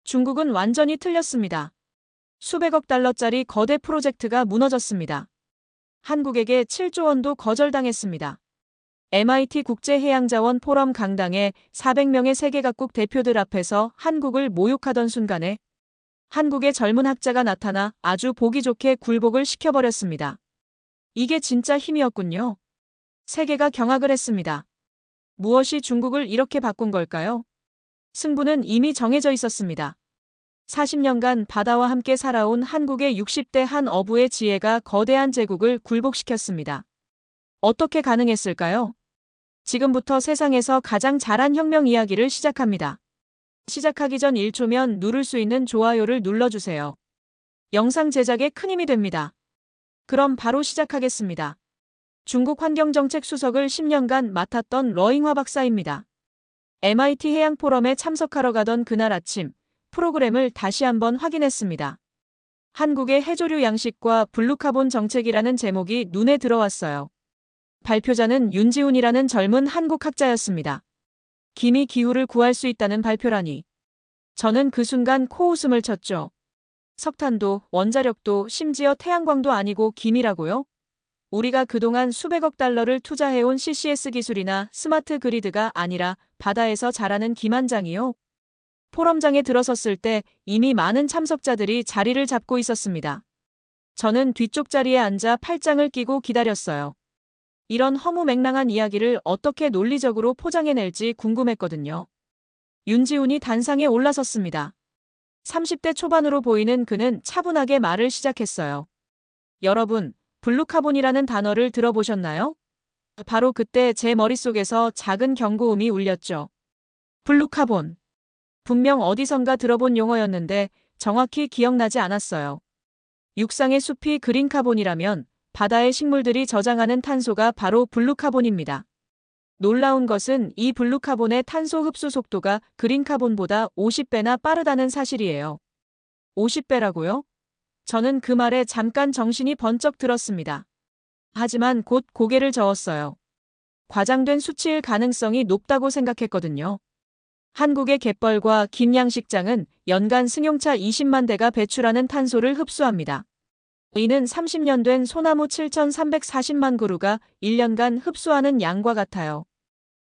중국은 완전히 틀렸습니다. 수백억 달러짜리 거대 프로젝트가 무너졌습니다. 한국에게 7조 원도 거절당했습니다. MIT 국제해양자원 포럼 강당에 400명의 세계 각국 대표들 앞에서 한국을 모욕하던 순간에 한국의 젊은 학자가 나타나 아주 보기 좋게 굴복을 시켜버렸습니다. 이게 진짜 힘이었군요. 세계가 경악을 했습니다. 무엇이 중국을 이렇게 바꾼 걸까요? 승부는 이미 정해져 있었습니다. 40년간 바다와 함께 살아온 한국의 60대 한 어부의 지혜가 거대한 제국을 굴복시켰습니다. 어떻게 가능했을까요? 지금부터 세상에서 가장 잘한 혁명 이야기를 시작합니다. 시작하기 전 1초면 누를 수 있는 좋아요를 눌러주세요. 영상 제작에 큰 힘이 됩니다. 그럼 바로 시작하겠습니다. 중국 환경정책 수석을 10년간 맡았던 러잉화 박사입니다. MIT 해양 포럼에 참석하러 가던 그날 아침, 프로그램을 다시 한번 확인했습니다. 한국의 해조류 양식과 블루카본 정책이라는 제목이 눈에 들어왔어요. 발표자는 윤지훈이라는 젊은 한국 학자였습니다. 기미 기후를 구할 수 있다는 발표라니. 저는 그 순간 코웃음을 쳤죠. 석탄도, 원자력도, 심지어 태양광도 아니고 기미라고요? 우리가 그동안 수백억 달러를 투자해온 CCS 기술이나 스마트 그리드가 아니라 바다에서 자라는 김 한 장이요? 포럼장에 들어섰을 때 이미 많은 참석자들이 자리를 잡고 있었습니다. 저는 뒤쪽 자리에 앉아 팔짱을 끼고 기다렸어요. 이런 허무맹랑한 이야기를 어떻게 논리적으로 포장해낼지 궁금했거든요. 윤지훈이 단상에 올라섰습니다. 30대 초반으로 보이는 그는 차분하게 말을 시작했어요. 여러분, 블루카본이라는 단어를 들어보셨나요? 바로 그때 제 머릿속에서 작은 경고음이 울렸죠. 블루카본. 분명 어디선가 들어본 용어였는데 정확히 기억나지 않았어요. 육상의 숲이 그린카본이라면 바다의 식물들이 저장하는 탄소가 바로 블루카본입니다. 놀라운 것은 이 블루카본의 탄소 흡수 속도가 그린카본보다 50배나 빠르다는 사실이에요. 50배라고요? 저는 그 말에 잠깐 정신이 번쩍 들었습니다. 하지만 곧 고개를 저었어요. 과장된 수치일 가능성이 높다고 생각했거든요. 한국의 갯벌과 김양식장은 연간 승용차 20만 대가 배출하는 탄소를 흡수합니다. 이는 30년 된 소나무 7,340만 그루가 1년간 흡수하는 양과 같아요.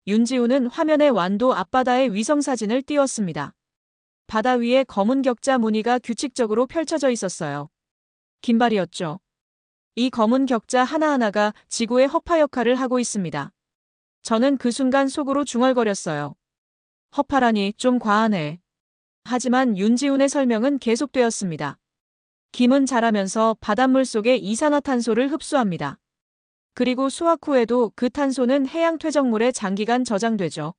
윤지훈은 화면에 완도 앞바다의 위성사진을 띄웠습니다. 바다 위에 검은 격자 무늬가 규칙적으로 펼쳐져 있었어요. 긴발이었죠. 이 검은 격자 하나하나가 지구의 허파 역할을 하고 있습니다. 저는 그 순간 속으로 중얼거렸어요. 허파라니 좀 과하네. 하지만 윤지훈의 설명은 계속되었습니다. 김은 자라면서 바닷물 속의 이산화탄소를 흡수합니다. 그리고 수확 후에도 그 탄소는 해양 퇴적물에 장기간 저장되죠.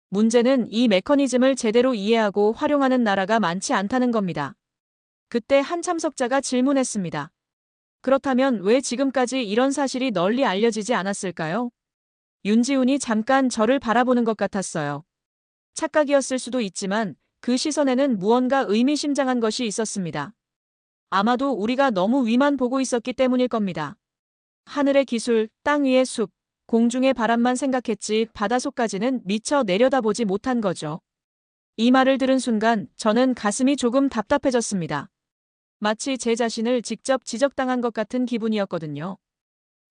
문제는 이 메커니즘을 제대로 이해하고 활용하는 나라가 많지 않다는 겁니다. 그때 한 참석자가 질문했습니다. 그렇다면 왜 지금까지 이런 사실이 널리 알려지지 않았을까요? 윤지훈이 잠깐 저를 바라보는 것 같았어요. 착각이었을 수도 있지만 그 시선에는 무언가 의미심장한 것이 있었습니다. 아마도 우리가 너무 위만 보고 있었기 때문일 겁니다. 하늘의 기술, 땅 위의 숲, 공중의 바람만 생각했지 바다속까지는 미처 내려다보지 못한 거죠. 이 말을 들은 순간 저는 가슴이 조금 답답해졌습니다. 마치 제 자신을 직접 지적당한 것 같은 기분이었거든요.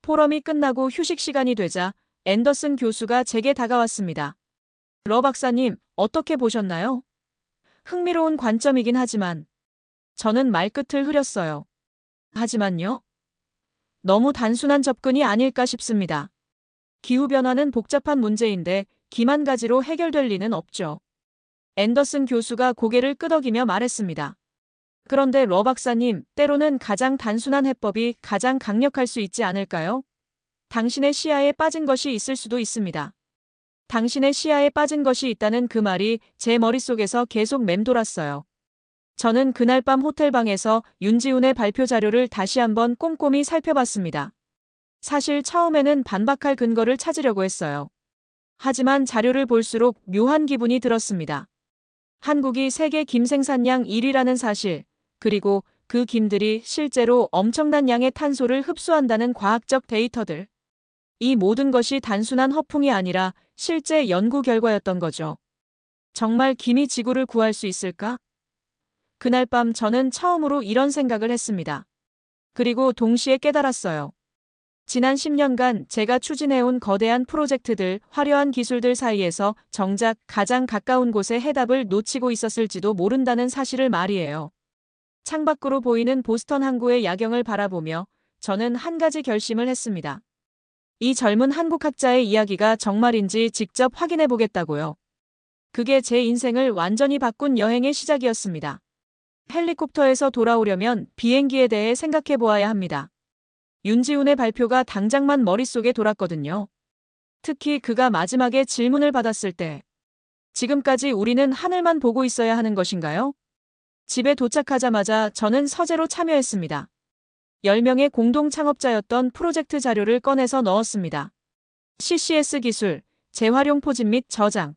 포럼이 끝나고 휴식 시간이 되자 앤더슨 교수가 제게 다가왔습니다. 러 박사님, 어떻게 보셨나요? 흥미로운 관점이긴 하지만 저는 말끝을 흐렸어요. 하지만요. 너무 단순한 접근이 아닐까 싶습니다. 기후변화는 복잡한 문제인데 김 한 가지로 해결될 리는 없죠. 앤더슨 교수가 고개를 끄덕이며 말했습니다. 그런데 러 박사님, 때로는 가장 단순한 해법이 가장 강력할 수 있지 않을까요? 당신의 시야에 빠진 것이 있을 수도 있습니다. 당신의 시야에 빠진 것이 있다는 그 말이 제 머릿속에서 계속 맴돌았어요. 저는 그날 밤 호텔방에서 윤지훈의 발표 자료를 다시 한번 꼼꼼히 살펴봤습니다. 사실 처음에는 반박할 근거를 찾으려고 했어요. 하지만 자료를 볼수록 묘한 기분이 들었습니다. 한국이 세계 김 생산량 1위라는 사실, 그리고 그 김들이 실제로 엄청난 양의 탄소를 흡수한다는 과학적 데이터들. 이 모든 것이 단순한 허풍이 아니라 실제 연구 결과였던 거죠. 정말 김이 지구를 구할 수 있을까? 그날 밤 저는 처음으로 이런 생각을 했습니다. 그리고 동시에 깨달았어요. 지난 10년간 제가 추진해온 거대한 프로젝트들, 화려한 기술들 사이에서 정작 가장 가까운 곳에 해답을 놓치고 있었을지도 모른다는 사실을 말이에요. 창밖으로 보이는 보스턴 항구의 야경을 바라보며 저는 한 가지 결심을 했습니다. 이 젊은 한국 학자의 이야기가 정말인지 직접 확인해 보겠다고요. 그게 제 인생을 완전히 바꾼 여행의 시작이었습니다. 헬리콥터에서 돌아오려면 비행기에 대해 생각해 보아야 합니다. 윤지훈의 발표가 당장만 머릿속에 돌았거든요. 특히 그가 마지막에 질문을 받았을 때, 지금까지 우리는 하늘만 보고 있어야 하는 것인가요? 집에 도착하자마자 저는 서재로 참여했습니다. 10명의 공동 창업자였던 프로젝트 자료를 꺼내서 넣었습니다. CCS 기술, 재활용 포집 및 저장.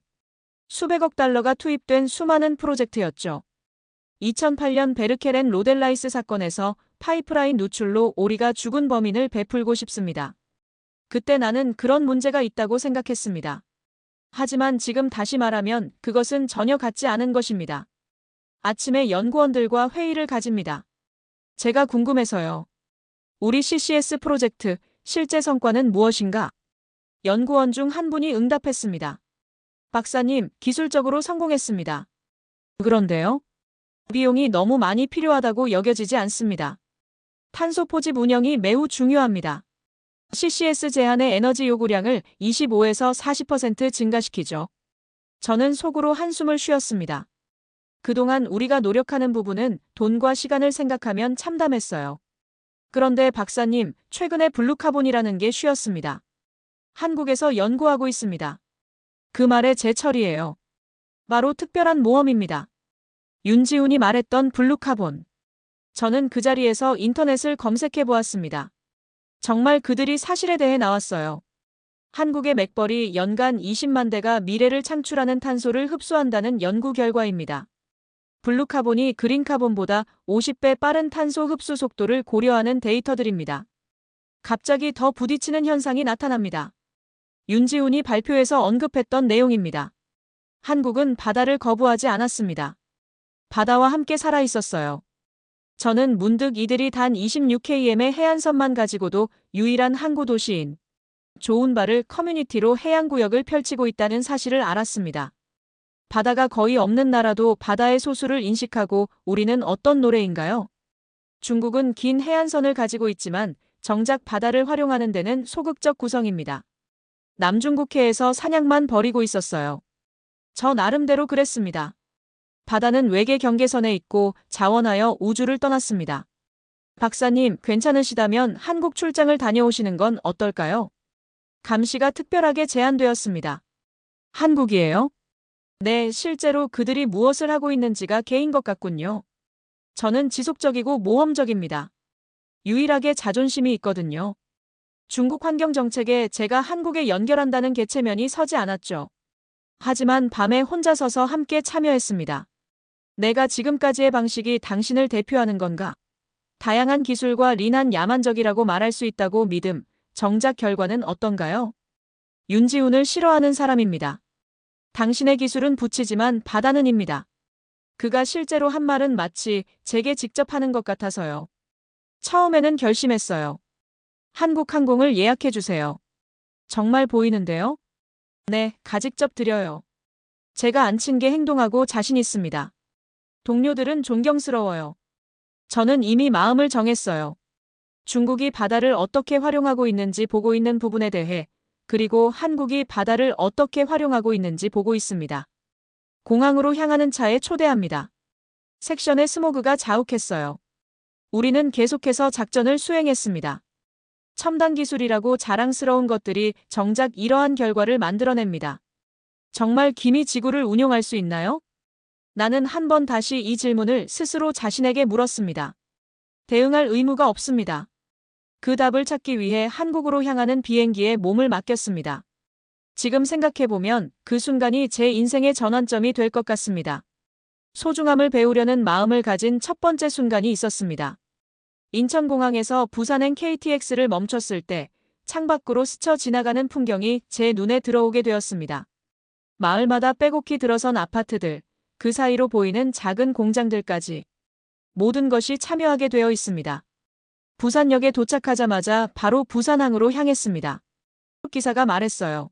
수백억 달러가 투입된 수많은 프로젝트였죠. 2008년 베르켈 앤 로델라이스 사건에서 파이프라인 누출로 오리가 죽은 범인을 베풀고 싶습니다. 그때 나는 그런 문제가 있다고 생각했습니다. 하지만 지금 다시 말하면 그것은 전혀 같지 않은 것입니다. 아침에 연구원들과 회의를 가집니다. 제가 궁금해서요. 우리 CCS 프로젝트 실제 성과는 무엇인가? 연구원 중 한 분이 응답했습니다. 박사님, 기술적으로 성공했습니다. 그런데요? 비용이 너무 많이 필요하다고 여겨지지 않습니다. 탄소 포집 운영이 매우 중요합니다. CCS 제한의 에너지 요구량을 25에서 40% 증가시키죠. 저는 속으로 한숨을 쉬었습니다. 그동안 우리가 노력하는 부분은 돈과 시간을 생각하면 참담했어요. 그런데 박사님, 최근에 블루카본이라는 게 쉬었습니다. 한국에서 연구하고 있습니다. 그 말에 제철이에요. 바로 특별한 모험입니다. 윤지훈이 말했던 블루카본. 저는 그 자리에서 인터넷을 검색해 보았습니다. 정말 그들이 사실에 대해 나왔어요. 한국의 맥벌이 연간 20만 대가 미래를 창출하는 탄소를 흡수한다는 연구 결과입니다. 블루카본이 그린카본보다 50배 빠른 탄소 흡수 속도를 고려하는 데이터들입니다. 갑자기 더 부딪히는 현상이 나타납니다. 윤지훈이 발표에서 언급했던 내용입니다. 한국은 바다를 거부하지 않았습니다. 바다와 함께 살아 있었어요. 저는 문득 이들이 단 26km의 해안선만 가지고도 유일한 항구 도시인 조운바를 커뮤니티로 해양구역을 펼치고 있다는 사실을 알았습니다. 바다가 거의 없는 나라도 바다의 소수를 인식하고 우리는 어떤 노래인가요? 중국은 긴 해안선을 가지고 있지만 정작 바다를 활용하는 데는 소극적 구성입니다. 남중국해에서 사냥만 벌이고 있었어요. 저 나름대로 그랬습니다. 바다는 외계 경계선에 있고 자원하여 우주를 떠났습니다. 박사님, 괜찮으시다면 한국 출장을 다녀오시는 건 어떨까요? 감시가 특별하게 제안되었습니다. 한국이에요? 네, 실제로 그들이 무엇을 하고 있는지가 개인 것 같군요. 저는 지속적이고 모험적입니다. 유일하게 자존심이 있거든요. 중국 환경정책에 제가 한국에 연결한다는 개체면이 서지 않았죠. 하지만 밤에 혼자 서서 함께 참여했습니다. 내가 지금까지의 방식이 당신을 대표하는 건가? 다양한 기술과 린한 야만적이라고 말할 수 있다고 믿음, 정작 결과는 어떤가요? 윤지훈을 싫어하는 사람입니다. 당신의 기술은 붙이지만 바다는 입니다. 그가 실제로 한 말은 마치 제게 직접 하는 것 같아서요. 처음에는 결심했어요. 한국항공을 예약해주세요. 정말 보이는데요? 네, 가직접 드려요. 제가 안 친 게 행동하고 자신 있습니다. 동료들은 존경스러워요. 저는 이미 마음을 정했어요. 중국이 바다를 어떻게 활용하고 있는지 보고 있는 부분에 대해, 그리고 한국이 바다를 어떻게 활용하고 있는지 보고 있습니다. 공항으로 향하는 차에 초대합니다. 섹션의 스모그가 자욱했어요. 우리는 계속해서 작전을 수행했습니다. 첨단 기술이라고 자랑스러운 것들이 정작 이러한 결과를 만들어냅니다. 정말 김이 지구를 운용할 수 있나요? 나는 한 번 다시 이 질문을 스스로 자신에게 물었습니다. 대응할 의무가 없습니다. 그 답을 찾기 위해 한국으로 향하는 비행기에 몸을 맡겼습니다. 지금 생각해보면 그 순간이 제 인생의 전환점이 될 것 같습니다. 소중함을 배우려는 마음을 가진 첫 번째 순간이 있었습니다. 인천공항에서 부산행 KTX를 멈췄을 때 창밖으로 스쳐 지나가는 풍경이 제 눈에 들어오게 되었습니다. 마을마다 빼곡히 들어선 아파트들, 그 사이로 보이는 작은 공장들까지 모든 것이 참여하게 되어 있습니다. 부산역에 도착하자마자 바로 부산항으로 향했습니다. 기사가 말했어요.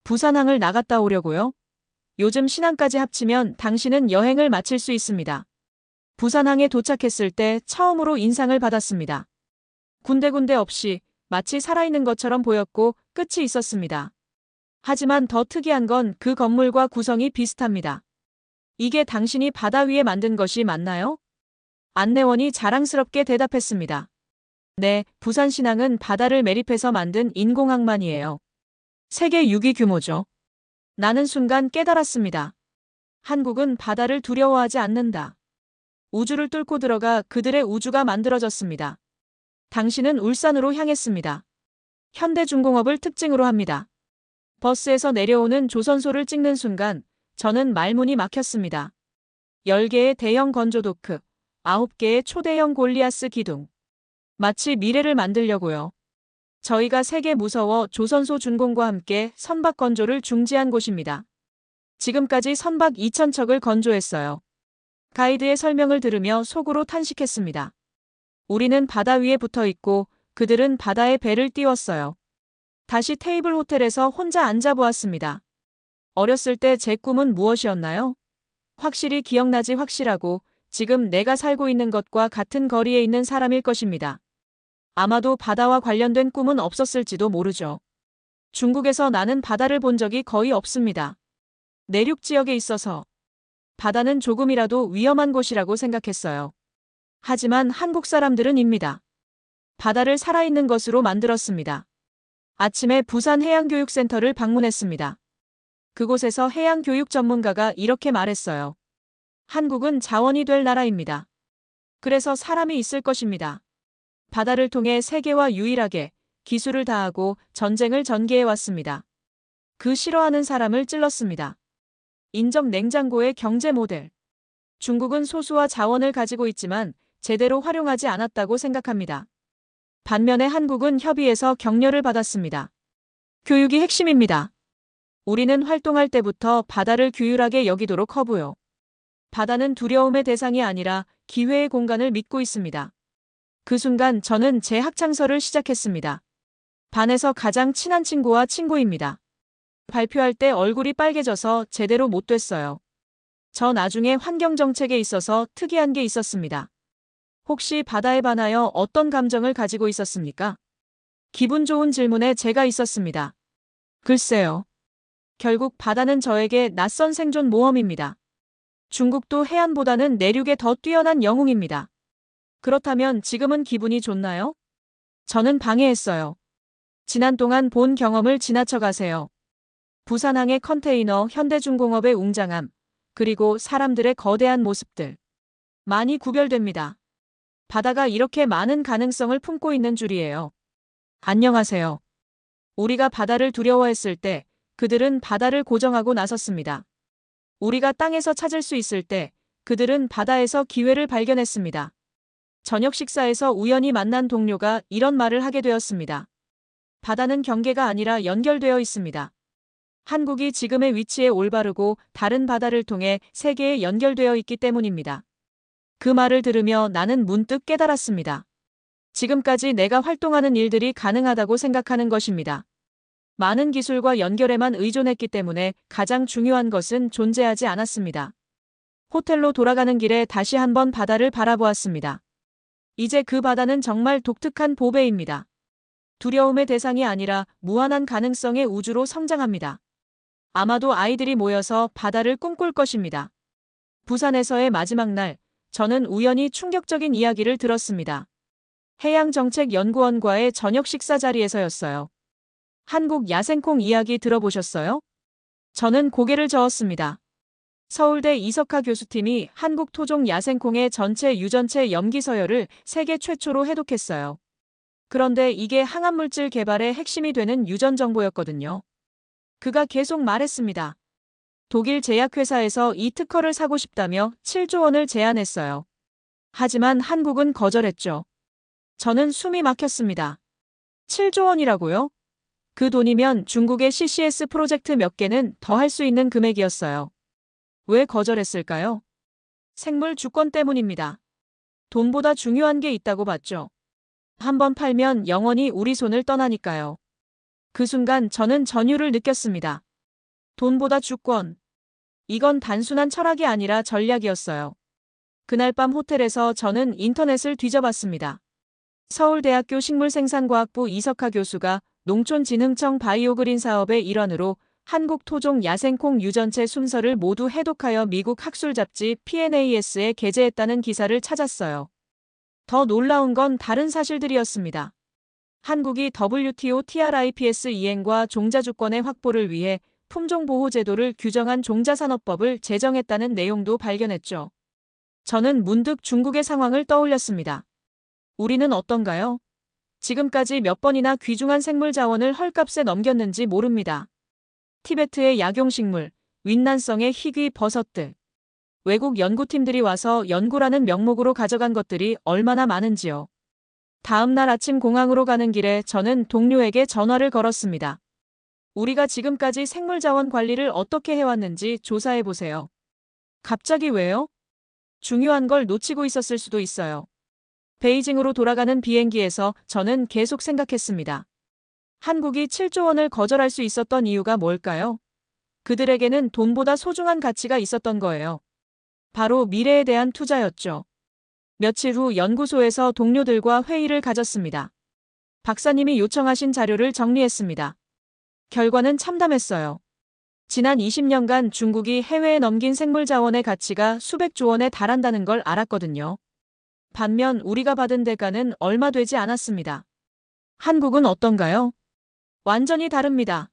부산항을 나갔다 오려고요? 요즘 신항까지 합치면 당신은 여행을 마칠 수 있습니다. 부산항에 도착했을 때 처음으로 인상을 받았습니다. 군데군데 없이 마치 살아있는 것처럼 보였고 끝이 있었습니다. 하지만 더 특이한 건 그 건물과 구성이 비슷합니다. 이게 당신이 바다 위에 만든 것이 맞나요? 안내원이 자랑스럽게 대답했습니다. 네, 부산신항은 바다를 매립해서 만든 인공항만이에요. 세계 6위 규모죠. 나는 순간 깨달았습니다. 한국은 바다를 두려워하지 않는다. 우주를 뚫고 들어가 그들의 우주가 만들어졌습니다. 당신은 울산으로 향했습니다. 현대중공업을 특징으로 합니다. 버스에서 내려오는 조선소를 찍는 순간 저는 말문이 막혔습니다. 10개의 대형 건조도크, 9개의 초대형 골리아스 기둥. 마치 미래를 만들려고요. 저희가 세계 무서워 조선소 준공과 함께 선박 건조를 중지한 곳입니다. 지금까지 선박 2,000척을 건조했어요. 가이드의 설명을 들으며 속으로 탄식했습니다. 우리는 바다 위에 붙어 있고 그들은 바다에 배를 띄웠어요. 다시 테이블 호텔에서 혼자 앉아보았습니다. 어렸을 때 제 꿈은 무엇이었나요? 확실히 기억나지 확실하고 지금 내가 살고 있는 것과 같은 거리에 있는 사람일 것입니다. 아마도 바다와 관련된 꿈은 없었을지도 모르죠. 중국에서 나는 바다를 본 적이 거의 없습니다. 내륙 지역에 있어서 바다는 조금이라도 위험한 곳이라고 생각했어요. 하지만 한국 사람들은입니다. 바다를 살아있는 것으로 만들었습니다. 아침에 부산 해양교육센터를 방문했습니다. 그곳에서 해양교육 전문가가 이렇게 말했어요. 한국은 자원이 될 나라입니다. 그래서 사람이 있을 것입니다. 바다를 통해 세계와 유일하게 기술을 다하고 전쟁을 전개해왔습니다. 그 싫어하는 사람을 찔렀습니다. 인적 냉장고의 경제 모델. 중국은 소수와 자원을 가지고 있지만 제대로 활용하지 않았다고 생각합니다. 반면에 한국은 협의에서 격려를 받았습니다. 교육이 핵심입니다. 우리는 활동할 때부터 바다를 규율하게 여기도록 허브요. 바다는 두려움의 대상이 아니라 기회의 공간을 믿고 있습니다. 그 순간 저는 제 학창서를 시작했습니다. 반에서 가장 친한 친구와 친구입니다. 발표할 때 얼굴이 빨개져서 제대로 못 됐어요. 저 나중에 환경정책에 있어서 특이한 게 있었습니다. 혹시 바다에 반하여 어떤 감정을 가지고 있었습니까? 기분 좋은 질문에 제가 있었습니다. 글쎄요. 결국 바다는 저에게 낯선 생존 모험입니다. 중국도 해안보다는 내륙에 더 뛰어난 영웅입니다. 그렇다면 지금은 기분이 좋나요? 저는 방해했어요. 지난 동안 본 경험을 지나쳐 가세요. 부산항의 컨테이너, 현대중공업의 웅장함, 그리고 사람들의 거대한 모습들. 많이 구별됩니다. 바다가 이렇게 많은 가능성을 품고 있는 줄이에요. 안녕하세요. 우리가 바다를 두려워했을 때 그들은 바다를 고정하고 나섰습니다. 우리가 땅에서 찾을 수 있을 때 그들은 바다에서 기회를 발견했습니다. 저녁 식사에서 우연히 만난 동료가 이런 말을 하게 되었습니다. 바다는 경계가 아니라 연결되어 있습니다. 한국이 지금의 위치에 올바르고 다른 바다를 통해 세계에 연결되어 있기 때문입니다. 그 말을 들으며 나는 문득 깨달았습니다. 지금까지 내가 활동하는 일들이 가능하다고 생각하는 것입니다. 많은 기술과 연결에만 의존했기 때문에 가장 중요한 것은 존재하지 않았습니다. 호텔로 돌아가는 길에 다시 한번 바다를 바라보았습니다. 이제 그 바다는 정말 독특한 보배입니다. 두려움의 대상이 아니라 무한한 가능성의 우주로 성장합니다. 아마도 아이들이 모여서 바다를 꿈꿀 것입니다. 부산에서의 마지막 날, 저는 우연히 충격적인 이야기를 들었습니다. 해양정책연구원과의 저녁 식사 자리에서였어요. 한국 야생콩 이야기 들어보셨어요? 저는 고개를 저었습니다. 서울대 이석하 교수팀이 한국 토종 야생콩의 전체 유전체 염기 서열을 세계 최초로 해독했어요. 그런데 이게 항암물질 개발의 핵심이 되는 유전 정보였거든요. 그가 계속 말했습니다. 독일 제약회사에서 이 특허를 사고 싶다며 7조 원을 제안했어요. 하지만 한국은 거절했죠. 저는 숨이 막혔습니다. 7조 원이라고요? 그 돈이면 중국의 CCS 프로젝트 몇 개는 더 할 수 있는 금액이었어요. 왜 거절했을까요? 생물 주권 때문입니다. 돈보다 중요한 게 있다고 봤죠. 한번 팔면 영원히 우리 손을 떠나니까요. 그 순간 저는 전율을 느꼈습니다. 돈보다 주권. 이건 단순한 철학이 아니라 전략이었어요. 그날 밤 호텔에서 저는 인터넷을 뒤져봤습니다. 서울대학교 식물생산과학부 이석하 교수가 농촌진흥청 바이오그린 사업의 일환으로 한국 토종 야생콩 유전체 순서를 모두 해독하여 미국 학술 잡지 PNAS에 게재했다는 기사를 찾았어요. 더 놀라운 건 다른 사실들이었습니다. 한국이 WTO TRIPS 이행과 종자주권의 확보를 위해 품종보호제도를 규정한 종자산업법을 제정했다는 내용도 발견했죠. 저는 문득 중국의 상황을 떠올렸습니다. 우리는 어떤가요? 지금까지 몇 번이나 귀중한 생물 자원을 헐값에 넘겼는지 모릅니다. 티베트의 약용식물, 윈난성의 희귀 버섯들. 외국 연구팀들이 와서 연구라는 명목으로 가져간 것들이 얼마나 많은지요. 다음 날 아침 공항으로 가는 길에 저는 동료에게 전화를 걸었습니다. 우리가 지금까지 생물 자원 관리를 어떻게 해왔는지 조사해보세요. 갑자기 왜요? 중요한 걸 놓치고 있었을 수도 있어요. 베이징으로 돌아가는 비행기에서 저는 계속 생각했습니다. 한국이 7조 원을 거절할 수 있었던 이유가 뭘까요? 그들에게는 돈보다 소중한 가치가 있었던 거예요. 바로 미래에 대한 투자였죠. 며칠 후 연구소에서 동료들과 회의를 가졌습니다. 박사님이 요청하신 자료를 정리했습니다. 결과는 참담했어요. 지난 20년간 중국이 해외에 넘긴 생물 자원의 가치가 수백조 원에 달한다는 걸 알았거든요. 반면 우리가 받은 대가는 얼마 되지 않았습니다. 한국은 어떤가요? 완전히 다릅니다.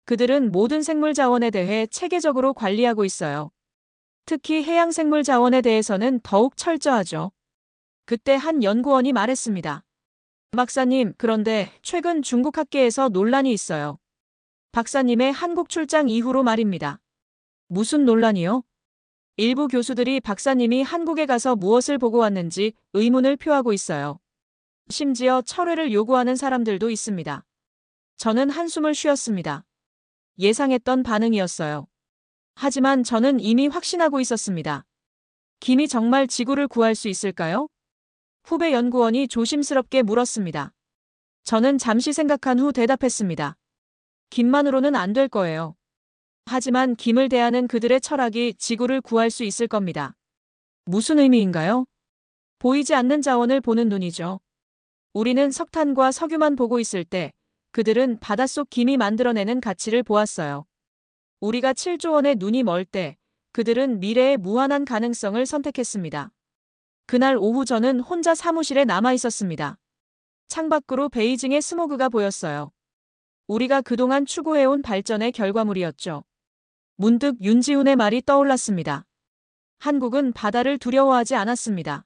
그들은 모든 생물 자원에 대해 체계적으로 관리하고 있어요. 특히 해양 생물 자원에 대해서는 더욱 철저하죠. 그때 한 연구원이 말했습니다. 박사님, 그런데 최근 중국 학계에서 논란이 있어요. 박사님의 한국 출장 이후로 말입니다. 무슨 논란이요? 일부 교수들이 박사님이 한국에 가서 무엇을 보고 왔는지 의문을 표하고 있어요. 심지어 철회를 요구하는 사람들도 있습니다. 저는 한숨을 쉬었습니다. 예상했던 반응이었어요. 하지만 저는 이미 확신하고 있었습니다. 김이 정말 지구를 구할 수 있을까요? 후배 연구원이 조심스럽게 물었습니다. 저는 잠시 생각한 후 대답했습니다. 김만으로는 안 될 거예요. 하지만 김을 대하는 그들의 철학이 지구를 구할 수 있을 겁니다. 무슨 의미인가요? 보이지 않는 자원을 보는 눈이죠. 우리는 석탄과 석유만 보고 있을 때 그들은 바닷속 김이 만들어내는 가치를 보았어요. 우리가 7조 원의 눈이 멀 때 그들은 미래의 무한한 가능성을 선택했습니다. 그날 오후 저는 혼자 사무실에 남아 있었습니다. 창밖으로 베이징의 스모그가 보였어요. 우리가 그동안 추구해온 발전의 결과물이었죠. 문득 윤지훈의 말이 떠올랐습니다. 한국은 바다를 두려워하지 않았습니다.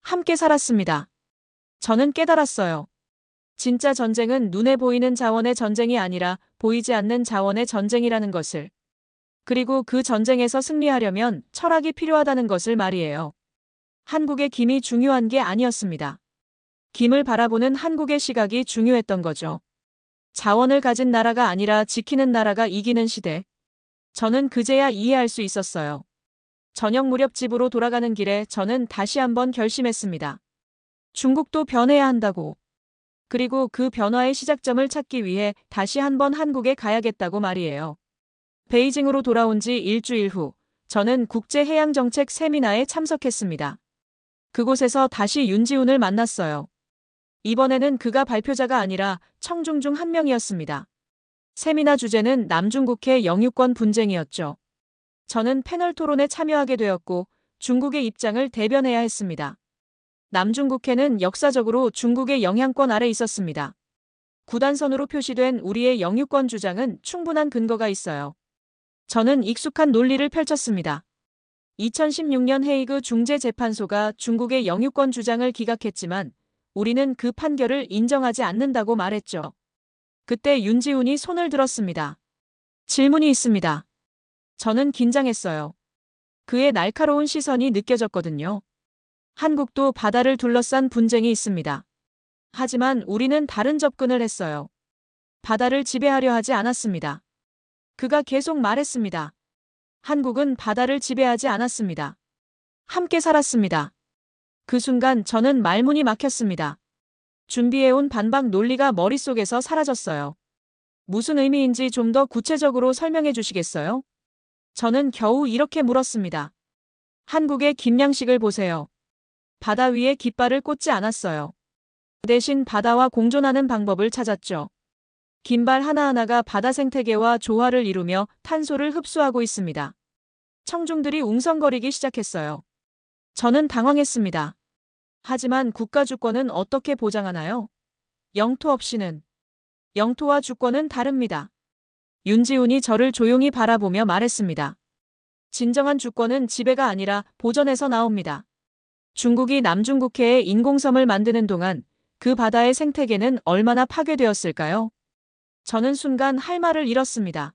함께 살았습니다. 저는 깨달았어요. 진짜 전쟁은 눈에 보이는 자원의 전쟁이 아니라 보이지 않는 자원의 전쟁이라는 것을. 그리고 그 전쟁에서 승리하려면 철학이 필요하다는 것을 말이에요. 한국의 김이 중요한 게 아니었습니다. 김을 바라보는 한국의 시각이 중요했던 거죠. 자원을 가진 나라가 아니라 지키는 나라가 이기는 시대. 저는 그제야 이해할 수 있었어요. 저녁 무렵 집으로 돌아가는 길에 저는 다시 한번 결심했습니다. 중국도 변해야 한다고. 그리고 그 변화의 시작점을 찾기 위해 다시 한번 한국에 가야겠다고 말이에요. 베이징으로 돌아온 지 일주일 후, 저는 국제해양정책 세미나에 참석했습니다. 그곳에서 다시 윤지훈을 만났어요. 이번에는 그가 발표자가 아니라 청중 중 한 명이었습니다. 세미나 주제는 남중국해 영유권 분쟁이었죠. 저는 패널 토론에 참여하게 되었고 중국의 입장을 대변해야 했습니다. 남중국해는 역사적으로 중국의 영향권 아래 있었습니다. 구단선으로 표시된 우리의 영유권 주장은 충분한 근거가 있어요. 저는 익숙한 논리를 펼쳤습니다. 2016년 헤이그 중재재판소가 중국의 영유권 주장을 기각했지만 우리는 그 판결을 인정하지 않는다고 말했죠. 그때 윤지훈이 손을 들었습니다. 질문이 있습니다. 저는 긴장했어요. 그의 날카로운 시선이 느껴졌거든요. 한국도 바다를 둘러싼 분쟁이 있습니다. 하지만 우리는 다른 접근을 했어요. 바다를 지배하려 하지 않았습니다. 그가 계속 말했습니다. 한국은 바다를 지배하지 않았습니다. 함께 살았습니다. 그 순간 저는 말문이 막혔습니다. 준비해온 반박 논리가 머릿속에서 사라졌어요. 무슨 의미인지 좀 더 구체적으로 설명해 주시겠어요? 저는 겨우 이렇게 물었습니다. 한국의 김양식을 보세요. 바다 위에 깃발을 꽂지 않았어요. 대신 바다와 공존하는 방법을 찾았죠. 긴발 하나하나가 바다 생태계와 조화를 이루며 탄소를 흡수하고 있습니다. 청중들이 웅성거리기 시작했어요. 저는 당황했습니다. 하지만 국가 주권은 어떻게 보장하나요? 영토 없이는. 영토와 주권은 다릅니다. 윤지훈이 저를 조용히 바라보며 말했습니다. 진정한 주권은 지배가 아니라 보전에서 나옵니다. 중국이 남중국해에 인공섬을 만드는 동안 그 바다의 생태계는 얼마나 파괴되었을까요? 저는 순간 할 말을 잃었습니다.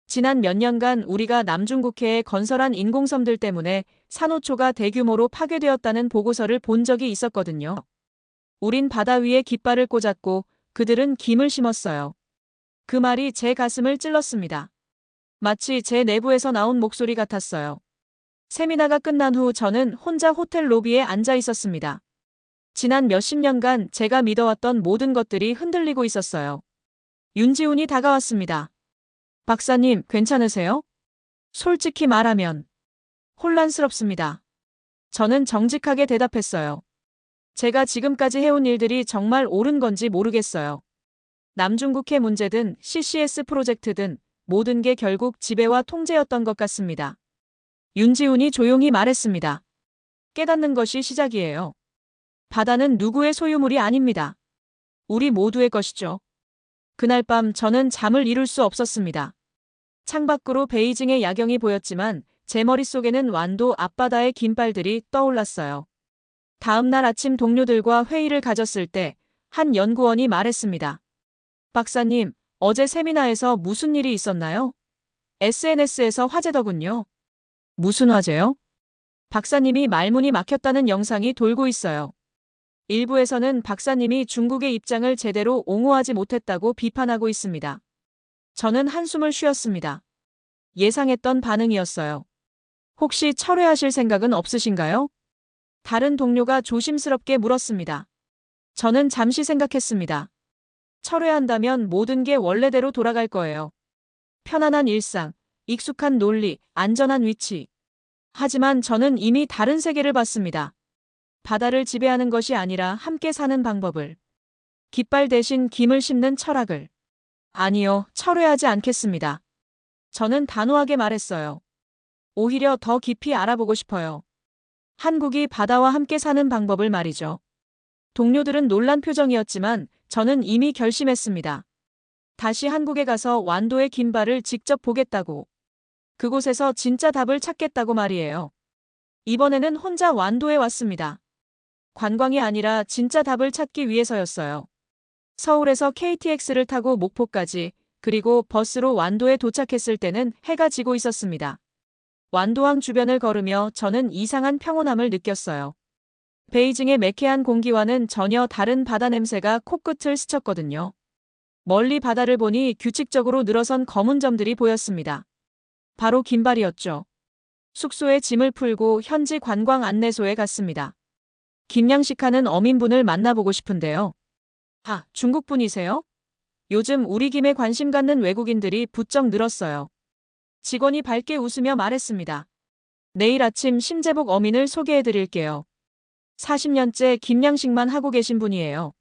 지난 몇 년간 우리가 남중국해에 건설한 인공섬들 때문에 산호초가 대규모로 파괴되었다는 보고서를 본 적이 있었거든요. 우린 바다 위에 깃발을 꽂았고 그들은 김을 심었어요. 그 말이 제 가슴을 찔렀습니다. 마치 제 내부에서 나온 목소리 같았어요. 세미나가 끝난 후 저는 혼자 호텔 로비에 앉아 있었습니다. 지난 몇십 년간 제가 믿어왔던 모든 것들이 흔들리고 있었어요. 윤지훈이 다가왔습니다. 박사님, 괜찮으세요? 솔직히 말하면 혼란스럽습니다. 저는 정직하게 대답했어요. 제가 지금까지 해온 일들이 정말 옳은 건지 모르겠어요. 남중국해 문제든 CCS 프로젝트든 모든 게 결국 지배와 통제였던 것 같습니다. 윤지훈이 조용히 말했습니다. 깨닫는 것이 시작이에요. 바다는 누구의 소유물이 아닙니다. 우리 모두의 것이죠. 그날 밤 저는 잠을 이룰 수 없었습니다. 창밖으로 베이징의 야경이 보였지만 제 머릿속에는 완도 앞바다의 깃발들이 떠올랐어요. 다음 날 아침 동료들과 회의를 가졌을 때 한 연구원이 말했습니다. 박사님, 어제 세미나에서 무슨 일이 있었나요? SNS에서 화제더군요. 무슨 화제요? 박사님이 말문이 막혔다는 영상이 돌고 있어요. 일부에서는 박사님이 중국의 입장을 제대로 옹호하지 못했다고 비판하고 있습니다. 저는 한숨을 쉬었습니다. 예상했던 반응이었어요. 혹시 철회하실 생각은 없으신가요? 다른 동료가 조심스럽게 물었습니다. 저는 잠시 생각했습니다. 철회한다면 모든 게 원래대로 돌아갈 거예요. 편안한 일상, 익숙한 논리, 안전한 위치. 하지만 저는 이미 다른 세계를 봤습니다. 바다를 지배하는 것이 아니라 함께 사는 방법을. 깃발 대신 김을 심는 철학을. 아니요, 철회하지 않겠습니다. 저는 단호하게 말했어요. 오히려 더 깊이 알아보고 싶어요. 한국이 바다와 함께 사는 방법을 말이죠. 동료들은 놀란 표정이었지만 저는 이미 결심했습니다. 다시 한국에 가서 완도의 깃발을 직접 보겠다고. 그곳에서 진짜 답을 찾겠다고 말이에요. 이번에는 혼자 완도에 왔습니다. 관광이 아니라 진짜 답을 찾기 위해서였어요. 서울에서 KTX를 타고 목포까지, 그리고 버스로 완도에 도착했을 때는 해가 지고 있었습니다. 완도항 주변을 걸으며 저는 이상한 평온함을 느꼈어요. 베이징의 매캐한 공기와는 전혀 다른 바다 냄새가 코끝을 스쳤거든요. 멀리 바다를 보니 규칙적으로 늘어선 검은 점들이 보였습니다. 바로 깃발이었죠. 숙소에 짐을 풀고 현지 관광 안내소에 갔습니다. 김양식 하는 어민분을 만나보고 싶은데요. 아, 중국분이세요? 요즘 우리 김에 관심 갖는 외국인들이 부쩍 늘었어요. 직원이 밝게 웃으며 말했습니다. 내일 아침 심재복 어민을 소개해드릴게요. 40년째 김양식만 하고 계신 분이에요.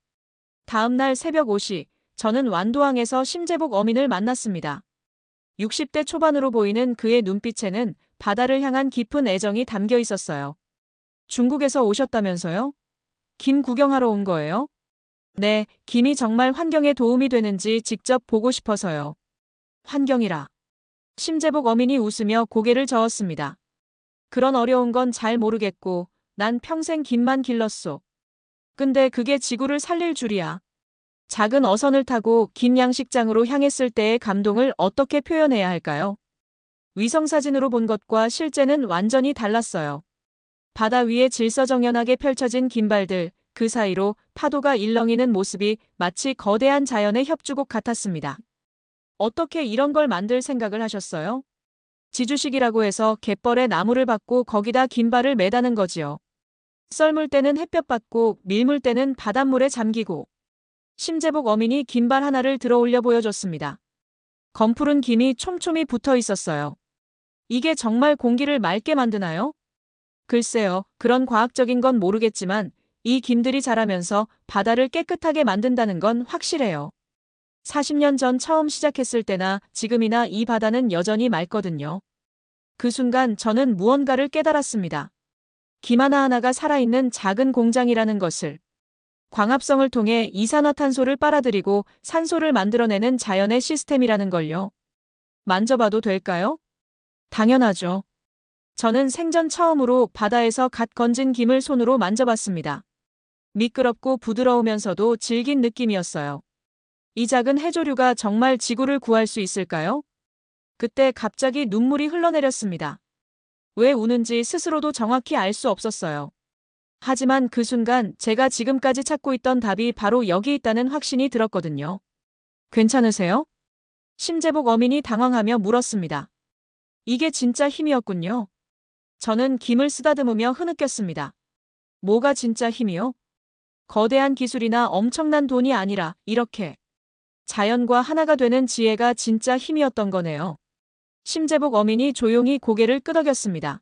다음 날 새벽 5시, 저는 완도항에서 심재복 어민을 만났습니다. 60대 초반으로 보이는 그의 눈빛에는 바다를 향한 깊은 애정이 담겨 있었어요. 중국에서 오셨다면서요? 김 구경하러 온 거예요? 네, 김이 정말 환경에 도움이 되는지 직접 보고 싶어서요. 환경이라. 심재복 어민이 웃으며 고개를 저었습니다. 그런 어려운 건 잘 모르겠고 난 평생 김만 길렀소. 근데 그게 지구를 살릴 줄이야. 작은 어선을 타고 김양식장으로 향했을 때의 감동을 어떻게 표현해야 할까요? 위성사진으로 본 것과 실제는 완전히 달랐어요. 바다 위에 질서정연하게 펼쳐진 깃발들, 그 사이로 파도가 일렁이는 모습이 마치 거대한 자연의 협주곡 같았습니다. 어떻게 이런 걸 만들 생각을 하셨어요? 지주식이라고 해서 갯벌에 나무를 박고 거기다 깃발을 매다는 거지요. 썰물 때는 햇볕 받고 밀물 때는 바닷물에 잠기고 심재복 어민이 긴발 하나를 들어 올려 보여줬습니다. 검푸른 김이 촘촘히 붙어 있었어요. 이게 정말 공기를 맑게 만드나요? 글쎄요, 그런 과학적인 건 모르겠지만 이 김들이 자라면서 바다를 깨끗하게 만든다는 건 확실해요. 40년 전 처음 시작했을 때나 지금이나 이 바다는 여전히 맑거든요. 그 순간 저는 무언가를 깨달았습니다. 김 하나하나가 살아있는 작은 공장이라는 것을. 광합성을 통해 이산화탄소를 빨아들이고 산소를 만들어내는 자연의 시스템이라는 걸요. 만져봐도 될까요? 당연하죠. 저는 생전 처음으로 바다에서 갓 건진 김을 손으로 만져봤습니다. 미끄럽고 부드러우면서도 질긴 느낌이었어요. 이 작은 해조류가 정말 지구를 구할 수 있을까요? 그때 갑자기 눈물이 흘러내렸습니다. 왜 우는지 스스로도 정확히 알 수 없었어요. 하지만 그 순간 제가 지금까지 찾고 있던 답이 바로 여기 있다는 확신이 들었거든요. 괜찮으세요? 심재복 어민이 당황하며 물었습니다. 이게 진짜 힘이었군요. 저는 김을 쓰다듬으며 흐느꼈습니다. 뭐가 진짜 힘이요? 거대한 기술이나 엄청난 돈이 아니라 이렇게 자연과 하나가 되는 지혜가 진짜 힘이었던 거네요. 심재복 어민이 조용히 고개를 끄덕였습니다.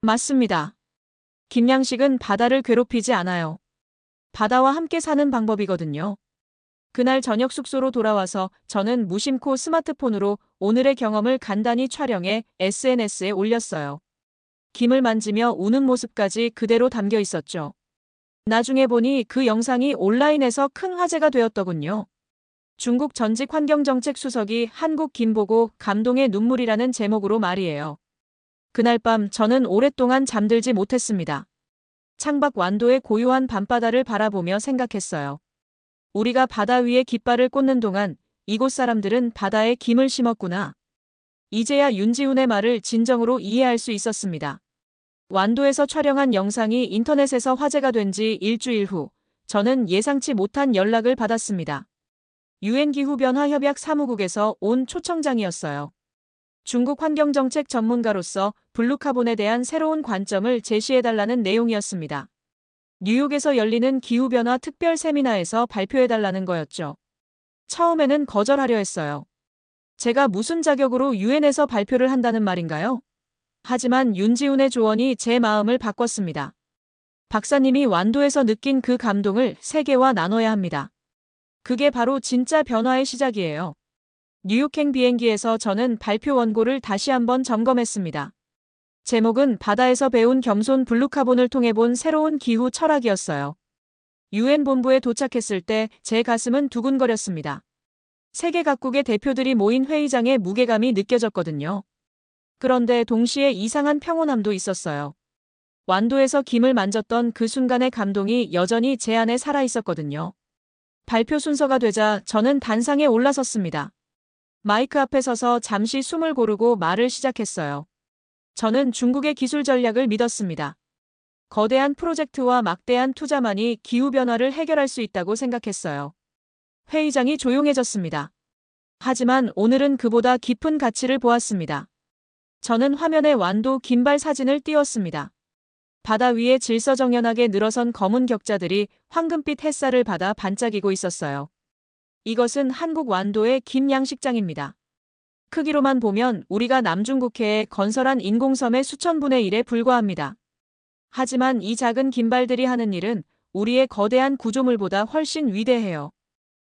맞습니다. 김양식은 바다를 괴롭히지 않아요. 바다와 함께 사는 방법이거든요. 그날 저녁 숙소로 돌아와서 저는 무심코 스마트폰으로 오늘의 경험을 간단히 촬영해 SNS에 올렸어요. 김을 만지며 우는 모습까지 그대로 담겨 있었죠. 나중에 보니 그 영상이 온라인에서 큰 화제가 되었더군요. 중국 전직 환경정책 수석이 한국 김 보고 감동의 눈물이라는 제목으로 말이에요. 그날 밤 저는 오랫동안 잠들지 못했습니다. 창밖 완도의 고요한 밤바다를 바라보며 생각했어요. 우리가 바다 위에 깃발을 꽂는 동안 이곳 사람들은 바다에 김을 심었구나. 이제야 윤지훈의 말을 진정으로 이해할 수 있었습니다. 완도에서 촬영한 영상이 인터넷에서 화제가 된 지 일주일 후 저는 예상치 못한 연락을 받았습니다. 유엔 기후변화협약 사무국에서 온 초청장이었어요. 중국 환경정책 전문가로서 블루카본에 대한 새로운 관점을 제시해달라는 내용이었습니다. 뉴욕에서 열리는 기후변화 특별 세미나에서 발표해달라는 거였죠. 처음에는 거절하려 했어요. 제가 무슨 자격으로 유엔에서 발표를 한다는 말인가요? 하지만 윤지훈의 조언이 제 마음을 바꿨습니다. 박사님이 완도에서 느낀 그 감동을 세계와 나눠야 합니다. 그게 바로 진짜 변화의 시작이에요. 뉴욕행 비행기에서 저는 발표 원고를 다시 한번 점검했습니다. 제목은 바다에서 배운 겸손 블루카본을 통해 본 새로운 기후 철학이었어요. 유엔 본부에 도착했을 때 제 가슴은 두근거렸습니다. 세계 각국의 대표들이 모인 회의장의 무게감이 느껴졌거든요. 그런데 동시에 이상한 평온함도 있었어요. 완도에서 김을 만졌던 그 순간의 감동이 여전히 제 안에 살아있었거든요. 발표 순서가 되자 저는 단상에 올라섰습니다. 마이크 앞에 서서 잠시 숨을 고르고 말을 시작했어요. 저는 중국의 기술 전략을 믿었습니다. 거대한 프로젝트와 막대한 투자만이 기후변화를 해결할 수 있다고 생각했어요. 회의장이 조용해졌습니다. 하지만 오늘은 그보다 깊은 가치를 보았습니다. 저는 화면에 완도 긴발 사진을 띄웠습니다. 바다 위에 질서정연하게 늘어선 검은 격자들이 황금빛 햇살을 받아 반짝이고 있었어요. 이것은 한국 완도의 김양식장입니다. 크기로만 보면 우리가 남중국해에 건설한 인공섬의 수천분의 1에 불과합니다. 하지만 이 작은 긴발들이 하는 일은 우리의 거대한 구조물보다 훨씬 위대해요.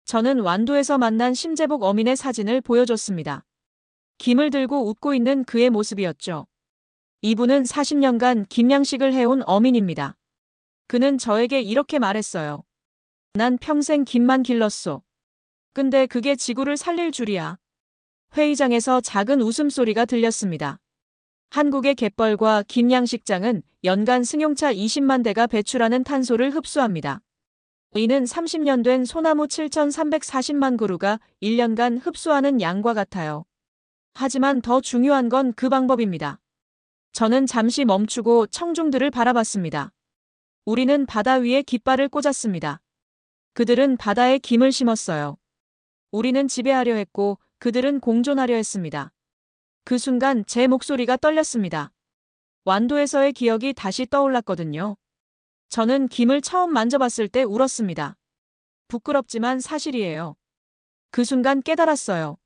저는 완도에서 만난 심재복 어민의 사진을 보여줬습니다. 김을 들고 웃고 있는 그의 모습이었죠. 이분은 40년간 김양식을 해온 어민입니다. 그는 저에게 이렇게 말했어요. 난 평생 김만 길렀소. 근데 그게 지구를 살릴 줄이야. 회의장에서 작은 웃음소리가 들렸습니다. 한국의 갯벌과 김양식장은 연간 승용차 20만 대가 배출하는 탄소를 흡수합니다. 이는 30년 된 소나무 7,340만 그루가 1년간 흡수하는 양과 같아요. 하지만 더 중요한 건 그 방법입니다. 저는 잠시 멈추고 청중들을 바라봤습니다. 우리는 바다 위에 깃발을 꽂았습니다. 그들은 바다에 김을 심었어요. 우리는 지배하려 했고 그들은 공존하려 했습니다. 그 순간 제 목소리가 떨렸습니다. 완도에서의 기억이 다시 떠올랐거든요. 저는 김을 처음 만져봤을 때 울었습니다. 부끄럽지만 사실이에요. 그 순간 깨달았어요.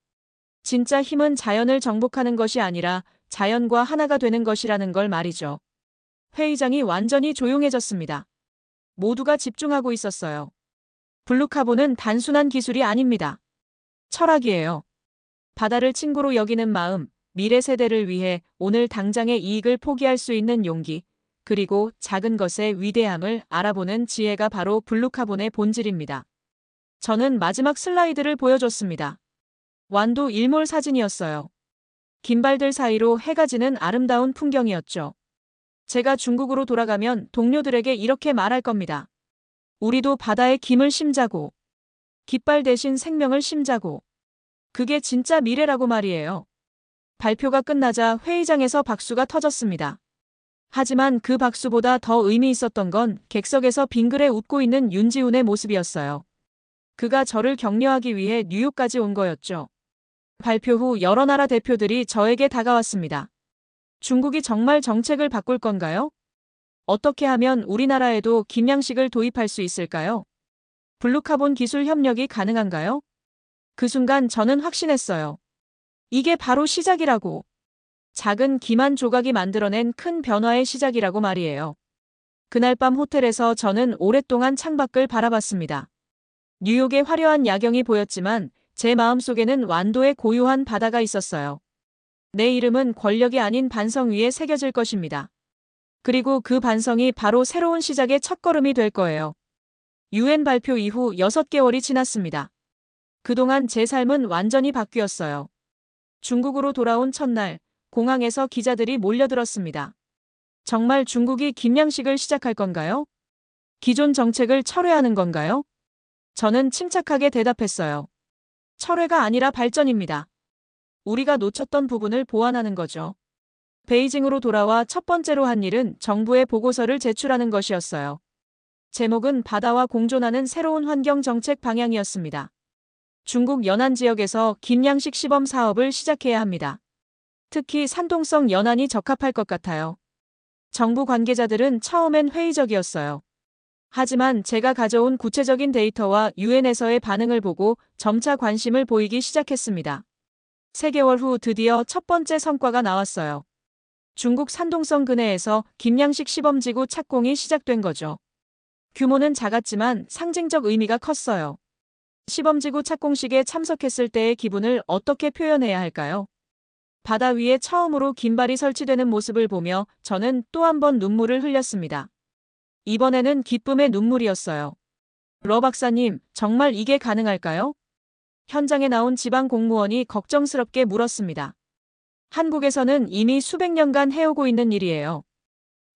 진짜 힘은 자연을 정복하는 것이 아니라 자연과 하나가 되는 것이라는 걸 말이죠. 회의장이 완전히 조용해졌습니다. 모두가 집중하고 있었어요. 블루카본은 단순한 기술이 아닙니다. 철학이에요. 바다를 친구로 여기는 마음, 미래 세대를 위해 오늘 당장의 이익을 포기할 수 있는 용기, 그리고 작은 것의 위대함을 알아보는 지혜가 바로 블루카본의 본질입니다. 저는 마지막 슬라이드를 보여줬습니다. 완도 일몰 사진이었어요. 긴발들 사이로 해가 지는 아름다운 풍경이었죠. 제가 중국으로 돌아가면 동료들에게 이렇게 말할 겁니다. 우리도 바다의 김을 심자고, 깃발 대신 생명을 심자고. 그게 진짜 미래라고 말이에요. 발표가 끝나자 회의장에서 박수가 터졌습니다. 하지만 그 박수보다 더 의미 있었던 건 객석에서 빙그레 웃고 있는 윤지훈의 모습이었어요. 그가 저를 격려하기 위해 뉴욕까지 온 거였죠. 발표 후 여러 나라 대표들이 저에게 다가왔습니다. 중국이 정말 정책을 바꿀 건가요? 어떻게 하면 우리나라에도 김양식을 도입할 수 있을까요? 블루카본 기술 협력이 가능한가요? 그 순간 저는 확신했어요. 이게 바로 시작이라고. 작은 김 한 조각이 만들어낸 큰 변화의 시작이라고 말이에요. 그날 밤 호텔에서 저는 오랫동안 창밖을 바라봤습니다. 뉴욕의 화려한 야경이 보였지만 제 마음속에는 완도의 고요한 바다가 있었어요. 내 이름은 권력이 아닌 반성 위에 새겨질 것입니다. 그리고 그 반성이 바로 새로운 시작의 첫걸음이 될 거예요. UN 발표 이후 6개월이 지났습니다. 그동안 제 삶은 완전히 바뀌었어요. 중국으로 돌아온 첫날, 공항에서 기자들이 몰려들었습니다. 정말 중국이 김양식을 시작할 건가요? 기존 정책을 철회하는 건가요? 저는 침착하게 대답했어요. 철회가 아니라 발전입니다. 우리가 놓쳤던 부분을 보완하는 거죠. 베이징으로 돌아와 첫 번째로 한 일은 정부의 보고서를 제출하는 것이었어요. 제목은 바다와 공존하는 새로운 환경 정책 방향이었습니다. 중국 연안 지역에서 김양식 시범 사업을 시작해야 합니다. 특히 산동성 연안이 적합할 것 같아요. 정부 관계자들은 처음엔 회의적이었어요. 하지만 제가 가져온 구체적인 데이터와 유엔에서의 반응을 보고 점차 관심을 보이기 시작했습니다. 3개월 후 드디어 첫 번째 성과가 나왔어요. 중국 산동성 근해에서 김양식 시범지구 착공이 시작된 거죠. 규모는 작았지만 상징적 의미가 컸어요. 시범지구 착공식에 참석했을 때의 기분을 어떻게 표현해야 할까요? 바다 위에 처음으로 긴발이 설치되는 모습을 보며 저는 또 한 번 눈물을 흘렸습니다. 이번에는 기쁨의 눈물이었어요. 러 박사님, 정말 이게 가능할까요? 현장에 나온 지방 공무원이 걱정스럽게 물었습니다. 한국에서는 이미 수백 년간 해오고 있는 일이에요.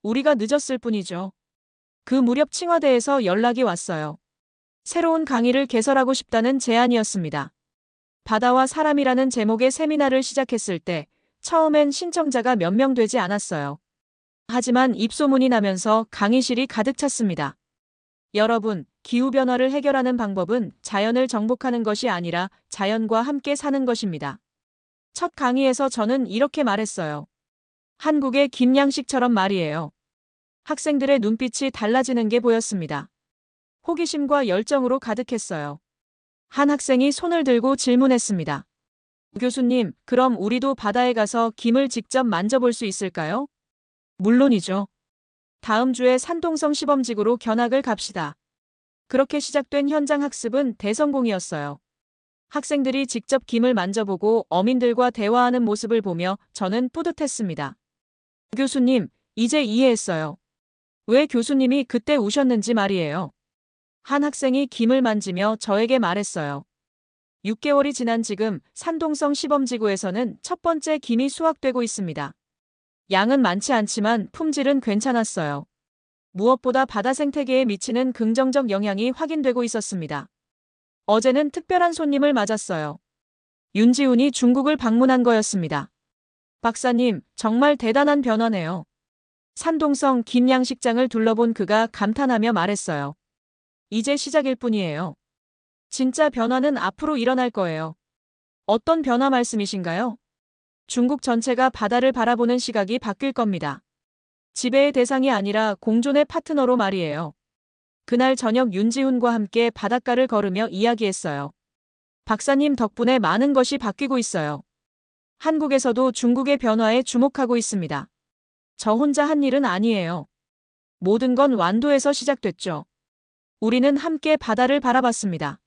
우리가 늦었을 뿐이죠. 그 무렵 칭화대에서 연락이 왔어요. 새로운 강의를 개설하고 싶다는 제안이었습니다. 바다와 사람이라는 제목의 세미나를 시작했을 때 처음엔 신청자가 몇 명 되지 않았어요. 하지만 입소문이 나면서 강의실이 가득 찼습니다. 여러분, 기후변화를 해결하는 방법은 자연을 정복하는 것이 아니라 자연과 함께 사는 것입니다. 첫 강의에서 저는 이렇게 말했어요. 한국의 김양식처럼 말이에요. 학생들의 눈빛이 달라지는 게 보였습니다. 호기심과 열정으로 가득했어요. 한 학생이 손을 들고 질문했습니다. 교수님, 그럼 우리도 바다에 가서 김을 직접 만져볼 수 있을까요? 물론이죠. 다음 주에 산동성 시범지구로 견학을 갑시다. 그렇게 시작된 현장 학습은 대성공이었어요. 학생들이 직접 김을 만져보고 어민들과 대화하는 모습을 보며 저는 뿌듯했습니다. 교수님, 이제 이해했어요. 왜 교수님이 그때 우셨는지 말이에요. 한 학생이 김을 만지며 저에게 말했어요. 6개월이 지난 지금 산동성 시범지구에서는 첫 번째 김이 수확되고 있습니다. 양은 많지 않지만 품질은 괜찮았어요. 무엇보다 바다 생태계에 미치는 긍정적 영향이 확인되고 있었습니다. 어제는 특별한 손님을 맞았어요. 윤지훈이 중국을 방문한 거였습니다. 박사님, 정말 대단한 변화네요. 산동성 김양식장을 둘러본 그가 감탄하며 말했어요. 이제 시작일 뿐이에요. 진짜 변화는 앞으로 일어날 거예요. 어떤 변화 말씀이신가요? 중국 전체가 바다를 바라보는 시각이 바뀔 겁니다. 지배의 대상이 아니라 공존의 파트너로 말이에요. 그날 저녁 윤지훈과 함께 바닷가를 걸으며 이야기했어요. 박사님 덕분에 많은 것이 바뀌고 있어요. 한국에서도 중국의 변화에 주목하고 있습니다. 저 혼자 한 일은 아니에요. 모든 건 완도에서 시작됐죠. 우리는 함께 바다를 바라봤습니다.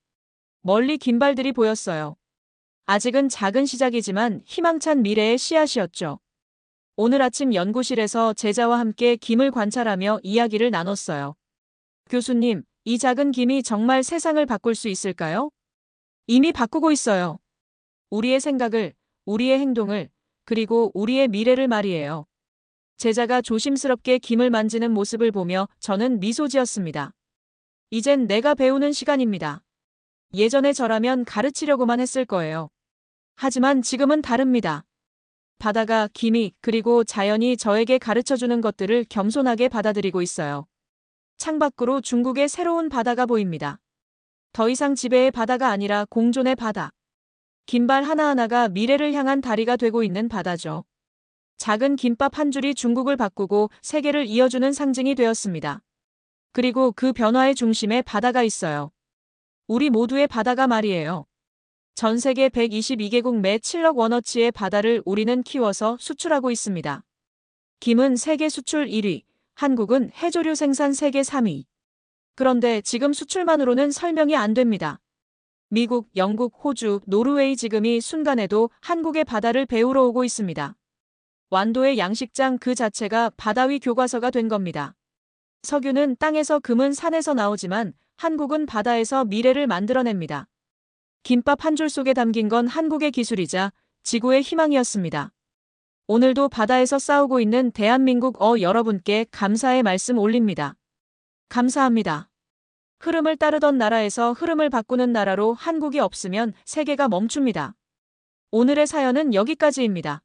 멀리 깃발들이 보였어요. 아직은 작은 시작이지만 희망찬 미래의 씨앗이었죠. 오늘 아침 연구실에서 제자와 함께 김을 관찰하며 이야기를 나눴어요. 교수님, 이 작은 김이 정말 세상을 바꿀 수 있을까요? 이미 바꾸고 있어요. 우리의 생각을, 우리의 행동을, 그리고 우리의 미래를 말이에요. 제자가 조심스럽게 김을 만지는 모습을 보며 저는 미소 지었습니다. 이젠 내가 배우는 시간입니다. 예전에 저라면 가르치려고만 했을 거예요. 하지만 지금은 다릅니다. 바다가, 김이, 그리고 자연이 저에게 가르쳐주는 것들을 겸손하게 받아들이고 있어요. 창밖으로 중국의 새로운 바다가 보입니다. 더 이상 지배의 바다가 아니라 공존의 바다. 긴발 하나하나가 미래를 향한 다리가 되고 있는 바다죠. 작은 김밥 한 줄이 중국을 바꾸고 세계를 이어주는 상징이 되었습니다. 그리고 그 변화의 중심에 바다가 있어요. 우리 모두의 바다가 말이에요. 전 세계 122개국 매 7억 원어치의 바다를 우리는 키워서 수출하고 있습니다. 김은 세계 수출 1위, 한국은 해조류 생산 세계 3위. 그런데 지금 수출만으로는 설명이 안 됩니다. 미국, 영국, 호주, 노르웨이 지금이 순간에도 한국의 바다를 배우러 오고 있습니다. 완도의 양식장 그 자체가 바다 위 교과서가 된 겁니다. 석유는 땅에서 금은 산에서 나오지만 한국은 바다에서 미래를 만들어냅니다. 김밥 한 줄 속에 담긴 건 한국의 기술이자 지구의 희망이었습니다. 오늘도 바다에서 싸우고 있는 대한민국 여러분께 감사의 말씀 올립니다. 감사합니다. 흐름을 따르던 나라에서 흐름을 바꾸는 나라로 한국이 없으면 세계가 멈춥니다. 오늘의 사연은 여기까지입니다.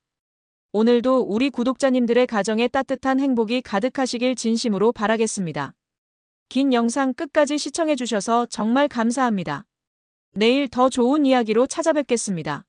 오늘도 우리 구독자님들의 가정에 따뜻한 행복이 가득하시길 진심으로 바라겠습니다. 긴 영상 끝까지 시청해주셔서 정말 감사합니다. 내일 더 좋은 이야기로 찾아뵙겠습니다.